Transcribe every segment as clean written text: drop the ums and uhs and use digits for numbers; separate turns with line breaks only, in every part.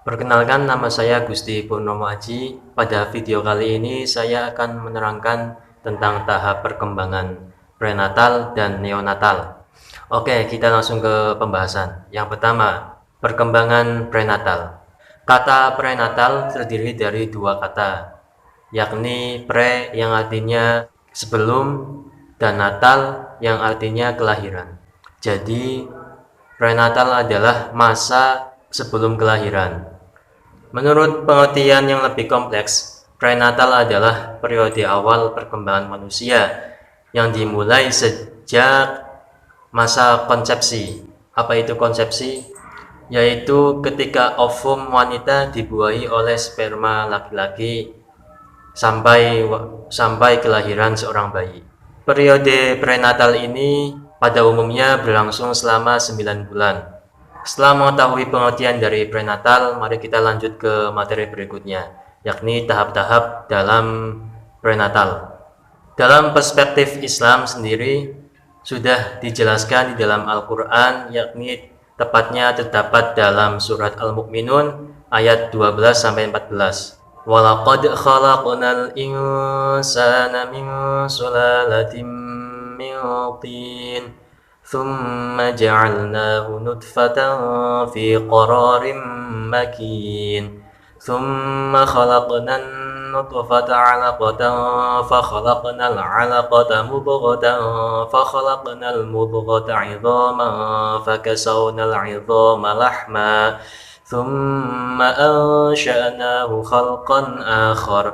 Perkenalkan, nama saya Gusti Purnomo Aji. Pada video kali ini saya akan menerangkan tentang tahap perkembangan prenatal dan neonatal. Oke, kita langsung ke pembahasan. Yang pertama, perkembangan prenatal. Kata prenatal terdiri dari dua kata, yakni pre yang artinya sebelum dan natal yang artinya kelahiran. Jadi, prenatal adalah masa sebelum kelahiran. Menurut pengertian yang lebih kompleks, prenatal adalah periode awal perkembangan manusia yang dimulai sejak masa konsepsi. Apa itu konsepsi? Yaitu ketika ovum wanita dibuahi oleh sperma laki-laki sampai kelahiran seorang bayi. Periode prenatal ini pada umumnya berlangsung selama 9 bulan. Setelah mengetahui pengertian dari prenatal, mari kita lanjut ke materi berikutnya, yakni tahap-tahap dalam prenatal. Dalam perspektif Islam sendiri, sudah dijelaskan di dalam Al-Quran, yakni tepatnya terdapat dalam surat Al-Mu'minun ayat 12-14. وَلَقَدْ خَلَقْنَا الْإِنسَانَ مِنْ سُلَالَةٍ مِنْ طِينٍ ثُمَّ جَعَلْنَاهُ نُطْفَةً فِي قَرَارٍ مَكِينٍ ثُمَّ خَلَقْنَا النُّطْفَةَ عَلَقَةً فَخَلَقْنَا الْعَلَقَةَ مُضْغَةً فَخَلَقْنَا الْمُضْغَةَ عِظَامًا فَكَسَوْنَا الْعِظَامَ لَحْمًا ثُمَّ أَنشَأْنَاهُ خَلْقًا آخَرَ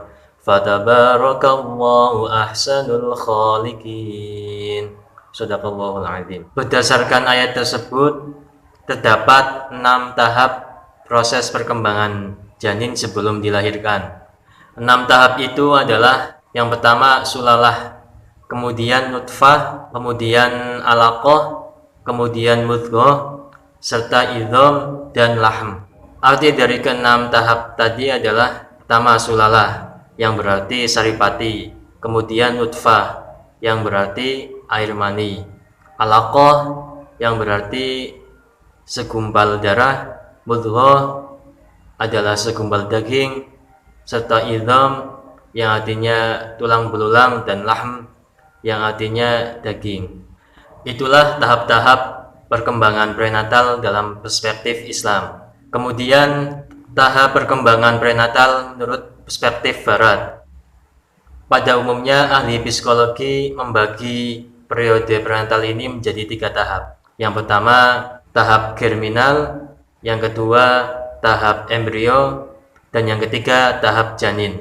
فَتَبَارَكَ اللَّهُ أَحْسَنُ الْخَالِقِينَ. Shadaqallahul Adzim. Berdasarkan ayat tersebut, terdapat 6 tahap proses perkembangan janin sebelum dilahirkan. 6 tahap itu adalah yang pertama sulalah, kemudian nutfah, kemudian alaqah, kemudian mudghah, serta idham dan lahm. Arti dari ke-6 tahap tadi adalah pertama sulalah, yang berarti saripati, kemudian nutfah, yang berarti air mani, alaqah yang berarti segumpal darah, mudghah adalah segumpal daging, serta idham yang artinya tulang belulang, dan lahm yang artinya daging. Itulah tahap-tahap perkembangan prenatal dalam perspektif Islam. Kemudian tahap perkembangan prenatal menurut perspektif Barat. Pada umumnya ahli psikologi membagi periode prenatal ini menjadi 3 tahap. Yang pertama tahap germinal, yang kedua tahap embrio, dan yang ketiga tahap janin.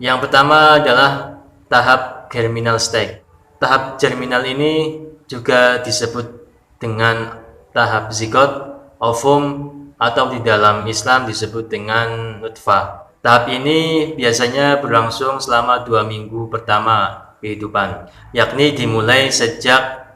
Yang pertama adalah tahap germinal stage. Tahap germinal ini juga disebut dengan tahap zigot, ovum, atau di dalam Islam disebut dengan nutfah. Tahap ini biasanya berlangsung selama 2 minggu pertama kehidupan, yakni dimulai sejak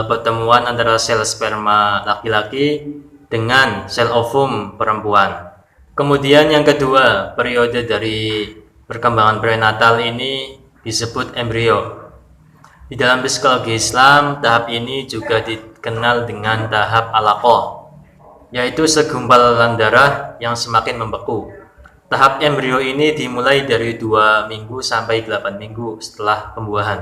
pertemuan antara sel sperma laki-laki dengan sel ovum perempuan. Kemudian yang kedua, periode dari perkembangan prenatal ini disebut embrio. Di dalam psikologi Islam, tahap ini juga dikenal dengan tahap alaqah, yaitu segumpalan darah yang semakin membeku. Tahap embrio ini dimulai dari 2 minggu sampai 8 minggu setelah pembuahan.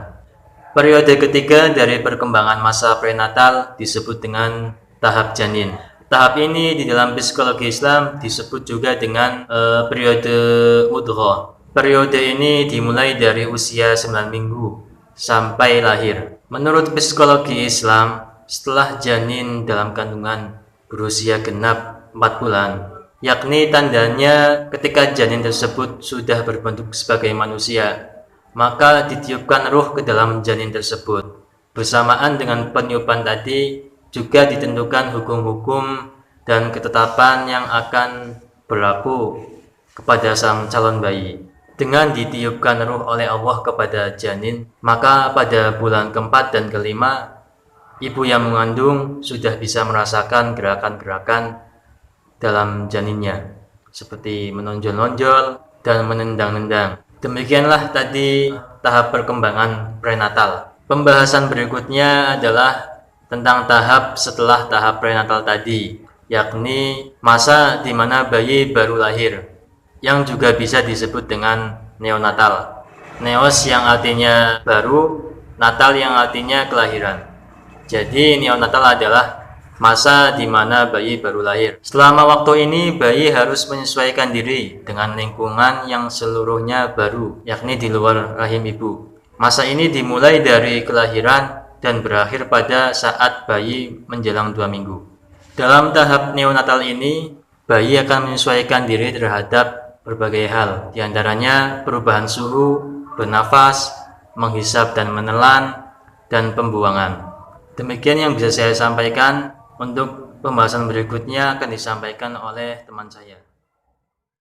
Periode ketiga dari perkembangan masa prenatal disebut dengan tahap janin. Tahap ini di dalam psikologi Islam disebut juga dengan periode mudghah. Periode ini dimulai dari usia 9 minggu sampai lahir. Menurut psikologi Islam, setelah janin dalam kandungan berusia genap 4 bulan, yakni tandanya ketika janin tersebut sudah berbentuk sebagai manusia, maka ditiupkan ruh ke dalam janin tersebut. Bersamaan dengan peniupan tadi juga ditentukan hukum-hukum dan ketetapan yang akan berlaku kepada sang calon bayi. Dengan ditiupkan ruh oleh Allah kepada janin, maka pada bulan keempat dan kelima, ibu yang mengandung sudah bisa merasakan gerakan-gerakan dalam janinnya, seperti menonjol-nonjol dan menendang-nendang. Demikianlah tadi tahap perkembangan prenatal. Pembahasan berikutnya adalah tentang tahap setelah tahap prenatal tadi, yakni masa di mana bayi baru lahir, yang juga bisa disebut dengan neonatal. Neos yang artinya baru, natal yang artinya kelahiran. Jadi neonatal adalah masa di mana bayi baru lahir. Selama waktu ini bayi harus menyesuaikan diri dengan lingkungan yang seluruhnya baru, yakni di luar rahim ibu. Masa ini dimulai dari kelahiran dan berakhir pada saat bayi menjelang 2 minggu. Dalam tahap neonatal ini, bayi akan menyesuaikan diri terhadap berbagai hal, diantaranya perubahan suhu, bernafas, menghisap dan menelan, dan pembuangan. Demikian yang bisa saya sampaikan. Untuk pembahasan berikutnya akan disampaikan oleh teman saya.